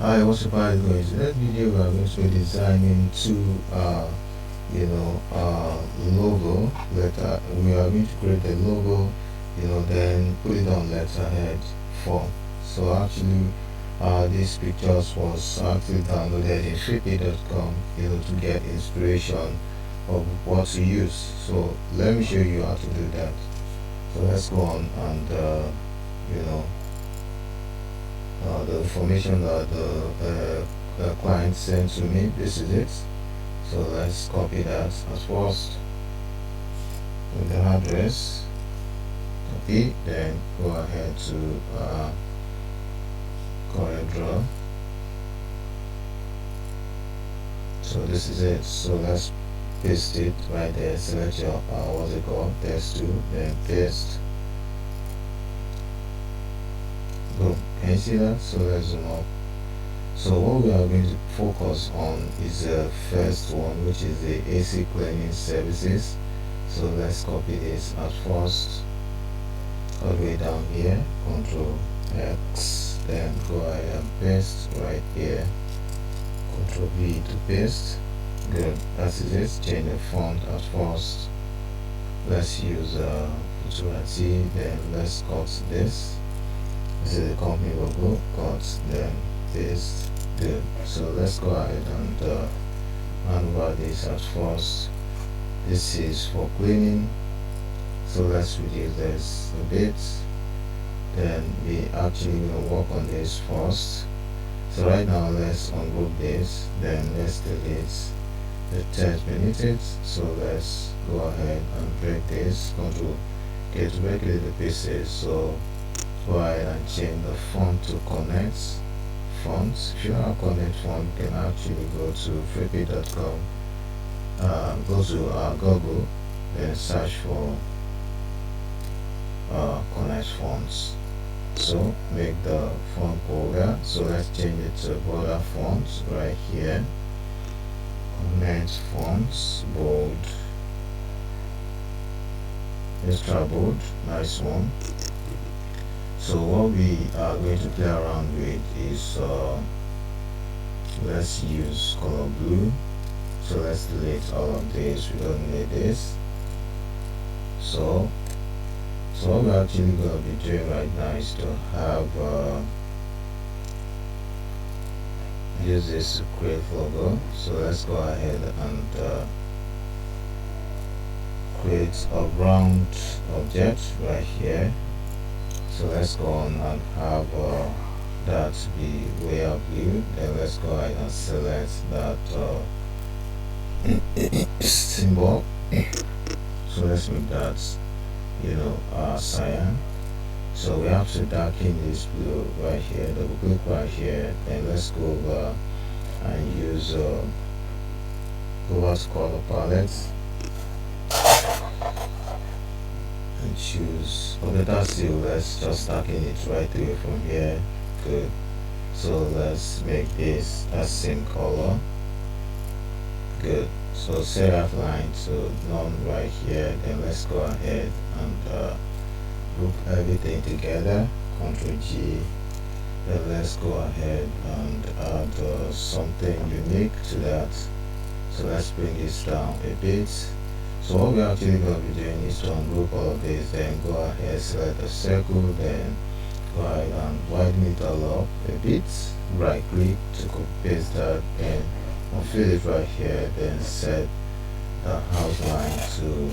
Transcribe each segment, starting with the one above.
Hi, what's up, guys? In this video, we are going to be designing two, logo. We are going to create a logo, then put it on letterhead form. So actually, these pictures was actually downloaded in freepay.com, to get inspiration of what to use. So let me show you how to do that. So let's go on and, the information that the client sent to me. This is it. So let's copy that as first with the address. Copy, then go ahead to CorelDraw. So this is it. So let's paste it right there. Select your what's it called, text 2, then paste. Boom. Can you see that? So let's zoom up. So what we are going to focus on is the first one, which is the AC cleaning services. So let's copy this at first all the way down here, Control X, then go ahead and paste right here, Control V to paste. Good, that is it. Change the font at first. Let's use Futurati, then let's cut this. This is the company logo, cut, then paste. Good. So let's go ahead and over this at first. This is for cleaning, so let's reduce this a bit. Then we actually will work on this first. So right now let's ungroup this, then let's delete the text beneath it. So let's go ahead and break this. Control K to break it into pieces. So go ahead and change the font to connect fonts. If you don't have connect font, you can actually go to freepay.com, go to Google, then search for connect fonts. So make the font bolder. So let's change it to border fonts right here. Connect fonts, bold, extra bold, nice one. So what we are going to play around with is let's use color blue. So let's delete all of this, we don't need this. So what we're actually going to be doing right now is to have use this to create logo. So let's go ahead and create a round object right here. So let's go on and have that be layer blue. Then let's go ahead and select that symbol. So let's make that cyan. So we have to darken this blue right here, double click right here, then let's go over and use go over to color palette and choose, or better still, let's just darken it right away from here. Good. So let's make this that same color. Good. So set that line to none right here, then let's go ahead and group everything together. Ctrl G, then let's go ahead and add something unique to that. So let's bring this down a bit. So what we're actually going to be doing is to ungroup all of this, then go ahead, select a circle, then go ahead and widen it all up a bit, right click to copy paste that, then unfill it right here, then set the outline to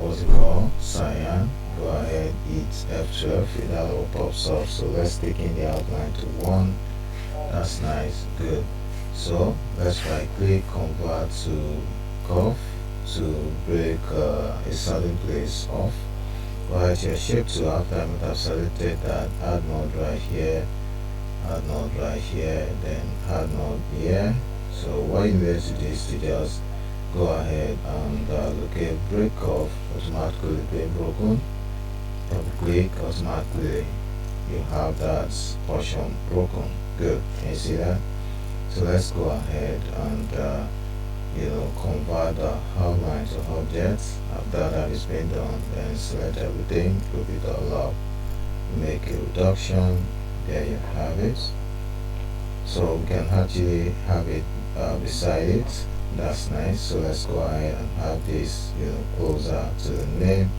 what's it called, cyan. Go ahead, hit F12, that all pops up. So let's take in the outline to 1. That's nice. Good. So let's right click, convert to curve to break a certain place off. Go ahead to your shape tool. After I have selected that, add node right here, add node right here, then add node here. So what you need to do is to just go ahead and locate break off, automatically being broken. Double click, automatically you have that portion broken. Good. Can you see that? So let's go ahead and convert the outline to objects. After that is been done, then select everything, group it all up, make a reduction, there you have it. So we can actually have it beside it. That's nice. So let's go ahead and have this closer to the name.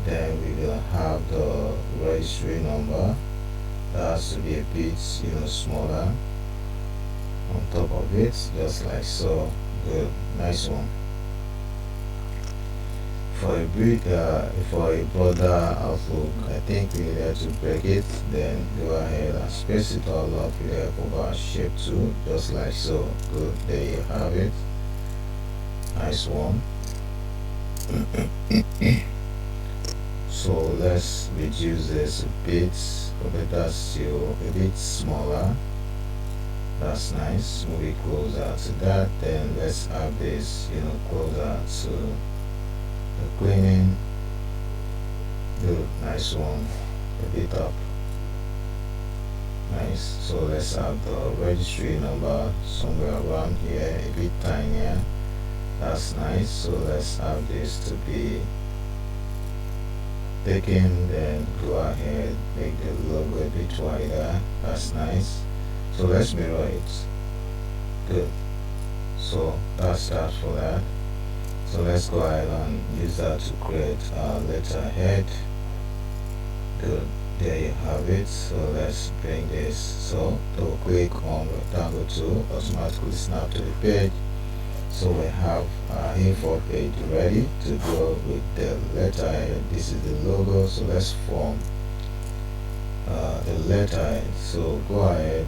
Then we're gonna have the registry number. That has to be a bit smaller on top of it, just like so. Good, nice one. For a broader outlook, I think we need to break it, then go ahead and space it all up with the help of our shape tool, just like so. Good, there you have it. Nice one. So let's reduce this a bit, but that's still a bit smaller. That's nice. Move it closer to that. Then let's have this closer to the cleaning. Good, nice one. A bit up. Nice. So let's have the registry number somewhere around here, a bit tinier. That's nice. So let's have this to be taken. Then go ahead, make the logo a bit wider. That's nice. So let's mirror it. Good. So that's that for that. So let's go ahead and use that to create a letterhead. Good, there you have it. So let's bring this. So double click on rectangle tool, automatically snap to the page. So we have our info page ready to go with the letterhead. This is the logo. So let's form the letterhead. So go ahead,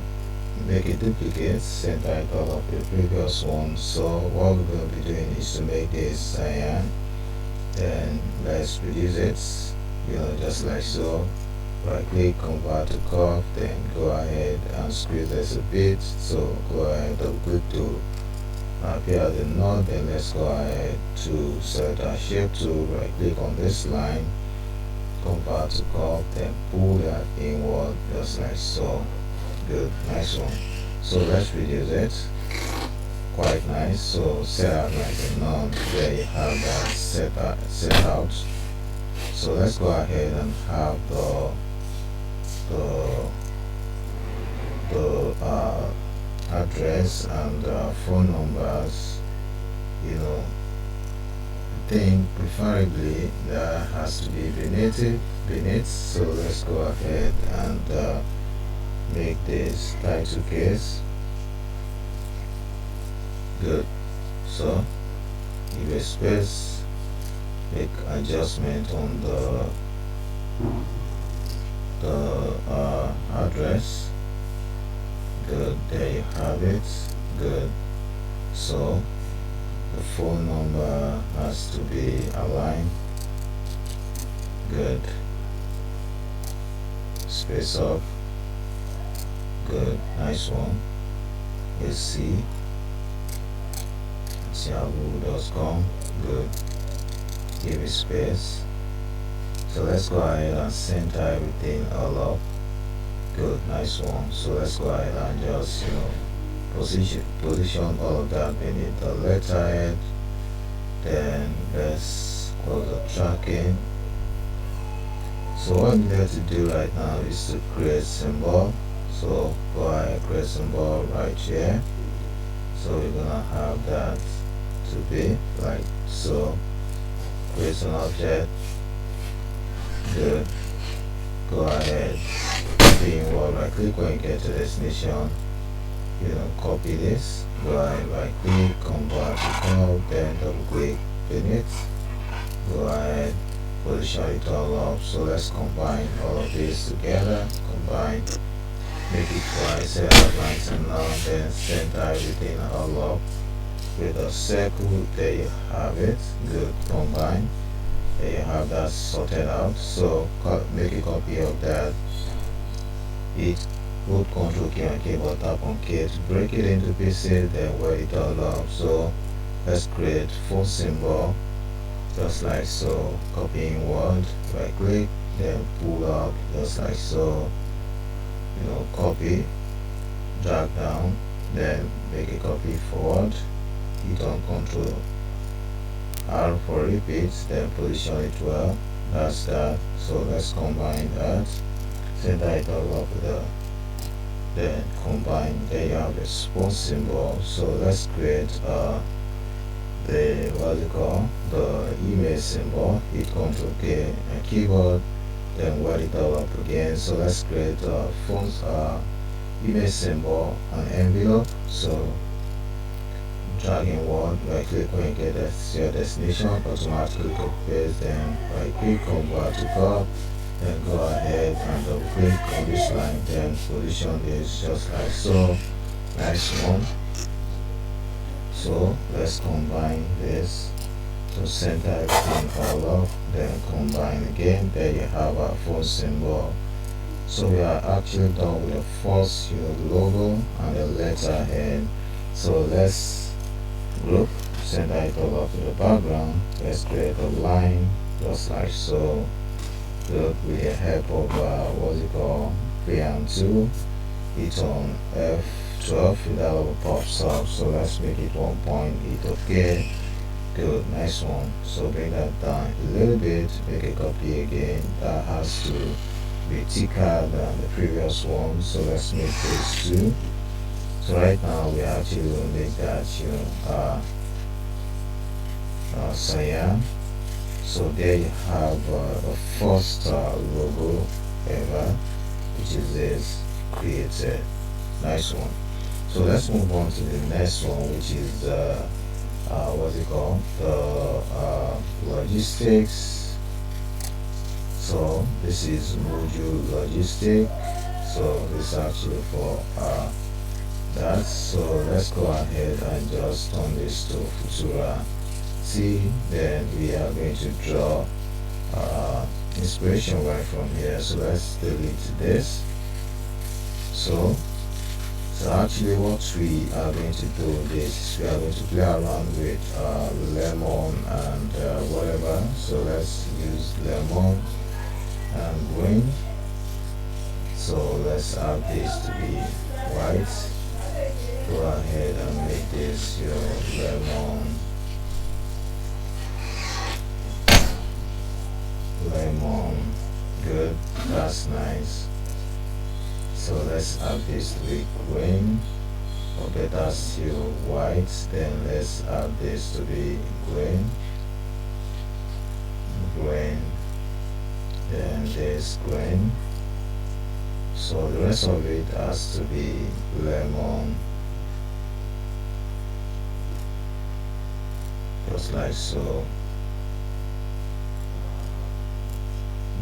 make a duplicate, center it all of the previous one. So what we're going to be doing is to make this cyan. Then let's reduce it, just like so. Right click, convert to curve, then go ahead and squeeze this a bit. So go ahead, double click to appear the node. Then let's go ahead to select our shape tool, right click on this line, convert to curve, then pull that inward, just like so. Good, nice one. So let's reduce it. Quite nice. So set out like a node. There you have that set out. So let's go ahead and have the address and phone numbers. I think preferably that has to be beneath. So let's go ahead and make this title case. Good. So give a space, make adjustment on the address. Good, there you have it. Good. So the phone number has to be aligned. Good. Space up. Good, nice one. Let's see. Yahoo.com. Good. Give it space. So let's go ahead and center everything all up. Good, nice one. So let's go ahead and just position all of that beneath the letterhead. Then let's close the tracking. So what we need to do right now is to create symbol. So go ahead, create symbol right here. So we're gonna have that to be like so. Create an object. Good. Go ahead, copy inward, right click when you get to destination. Copy this. Go ahead, right click, convert to curve, then double click beneath. Go ahead, position it all up. So let's combine all of this together. Combine. Make it twice, set outlines and now, then center everything all up with a circle. There you have it. Good, combine. There you have that sorted out. So make a copy of that. Hold Ctrl key on keyboard, tap on K to break it into pieces, then wear it all up. So let's create full symbol, just like so. Copy inward, right click, then pull up, just like so. Copy, drag down, then make a copy forward, hit on Ctrl R for repeat, then position it well. That's that. So let's combine that. center it all up with then combine. Then you have a phone symbol. So let's create the what's it called, the email symbol. Hit Ctrl K and keyboard, then write it all up again. So let's create phone's email symbol, an envelope. So drag in one, right click when you get your destination, automatically copy paste, then right click, convert to crop, then go ahead and double click on this line, then position this just like so. Nice one. So let's combine this to center everything all up, then combine again. There you have our phone symbol. So we are actually done with the first logo and the letterhead. So let's group, center it all up in the background. Let's create a line just like so. Look, with the help of what's it called, P&2 tool, hit on F12, that level pops up. So let's make it 1 point, hit OK. Good, nice one. So bring that down a little bit, make a copy again. That has to be thicker than the previous one. So let's make this 2. So right now we actually will make that cyan. So there you have the first logo ever, which is this created. Nice one. So let's move on to the next one, which is what's it called, the logistics. So this is module logistic. So this is actually for that. So let's go ahead and just turn this to Futura C. Then we are going to draw inspiration right from here. So let's delete this. So actually what we are going to do is we are going to play around with lemon and whatever. So let's use lemon and green. So let's add this to be white. Go ahead and make this your lemon. Good, that's nice. So let's add this to be green, or better still white. Then let's add this to be green, then this green. So the rest of it has to be lemon, just like so.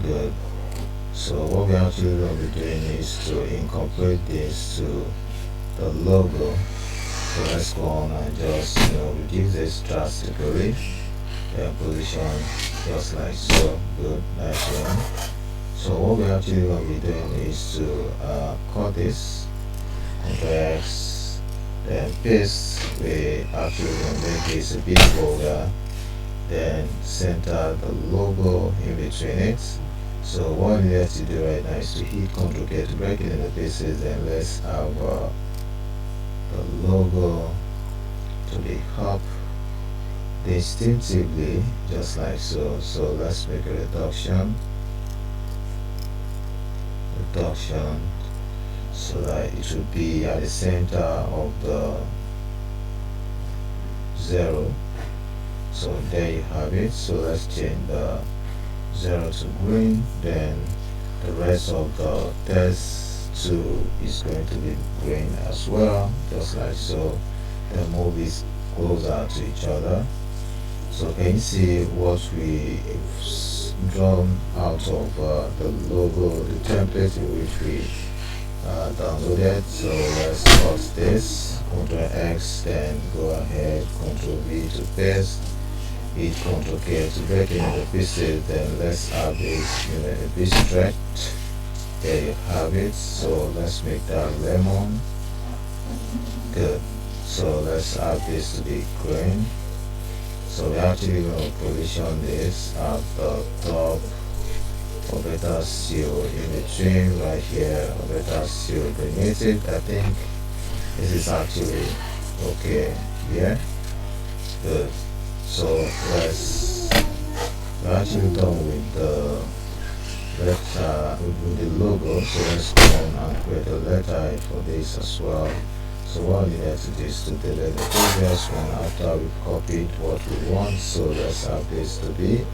Good. So what we're actually going to be doing is to incorporate this to the logo. So let's go on and just reduce this drastically, and position just like so. Good, nice one. So what we're actually going to be doing is to cut this, Ctrl X, then paste. We actually going to make this a bit bolder, then center the logo in between it. So what we have to do right now is to hit Ctrl K to break it into pieces. Then let's have the logo to be up distinctively, just like so. So let's make a reduction, so that it should be at the center of the 0. So there you have it. So let's change the 0 to green. Then the rest of the text 2 is going to be green as well, just like so. Then move it closer to each other. So can you see what we've drawn out of the logo, the template in which we downloaded? So let's cut this, Ctrl X, then go ahead, Ctrl V to paste, hit Ctrl K to break it into pieces. Then let's add this a bit stretched. There you have it. So let's make that lemon. Good. So let's add this to be green. So we're actually going to position this at the top, or better still in between right here, or better still beneath it. I think this is actually okay. Yeah, good. So we're actually done with the with the logo. So let's go on and create a letterhead for this as well. So what we need to do is to delete the previous one after we've copied what we want. So let's have this to be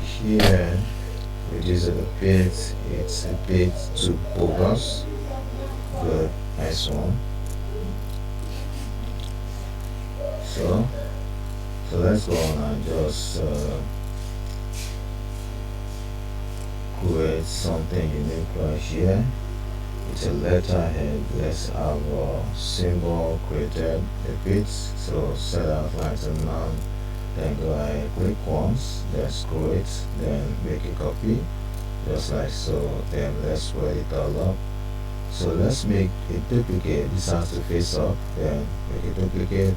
here. Reduce the bit, it's a bit too bogus. Good, nice one. So let's go on and just create something unique right here. It's a letterhead. Let's have a symbol created a bit. So set outline to none. Then go ahead, click once, then screw it, then make a copy, just like so. Then let's spread it all up. So let's make a duplicate. This has to face up. Then make a duplicate.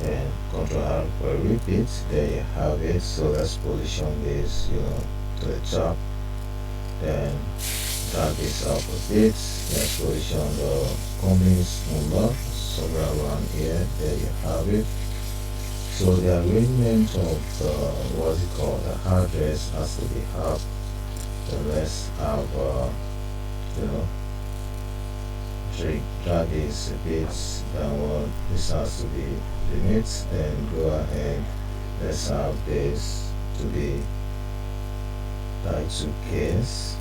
Then Ctrl R for repeat. There you have it. So let's position this, to the top. Then drag this up a bit. Let's position the company's number somewhere around here. There you have it. So the arrangement of what's it called, the address has to be up. So let's have drag this a bit downward. This has to be limit. Then go ahead. Let's have this to be title case.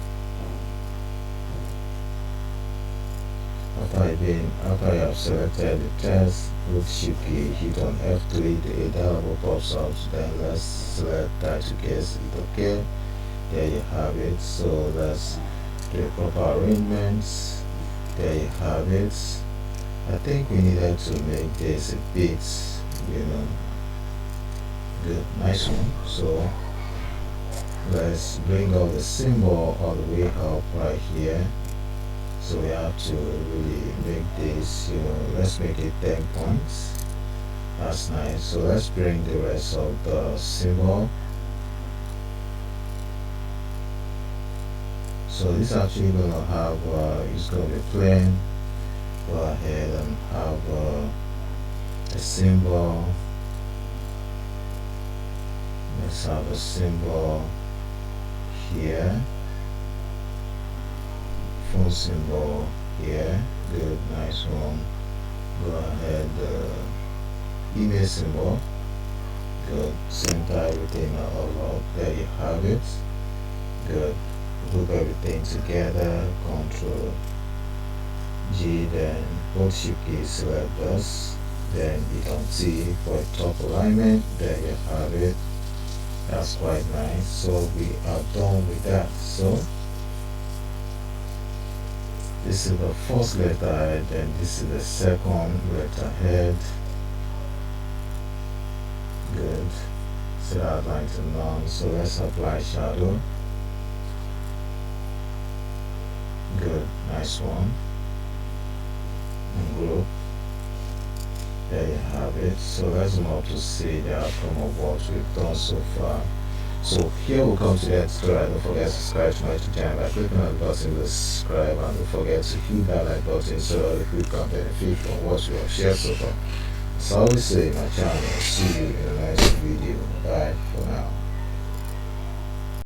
After you have selected the text, with shift key, hit on F3, the dialog pops up. Then let's select title case, hit OK. There you have it. So let's do proper arrangements. There you have it. I think we needed to make this a bit, good, nice one. So let's bring out the symbol all the way up right here. So we have to really make this, let's make it 10 points. That's nice. So let's bring the rest of the symbol. So this actually gonna have, it's gonna be plain. Go ahead and have a symbol. Let's have a symbol here. Full symbol here. Good, nice one. Go ahead, email symbol. Good, center everything all up. There you have it. Good, group everything together. Control G, then hold shift key, select this. Then you can see for top alignment. There you have it. That's quite nice. So we are done with that. So this is the first letterhead, and this is the second letterhead. Good. Set outline to none. So let's apply shadow. Good, nice one. And group. There you have it. So let's move up to see the outcome of what we've done so far. So here we come to the end tutorial. Don't forget to subscribe to my YouTube channel by clicking on the button to subscribe, and don't forget to hit that like button so other people can benefit from what we have shared so far. So I always say my channel, see you in the next video. Bye for now.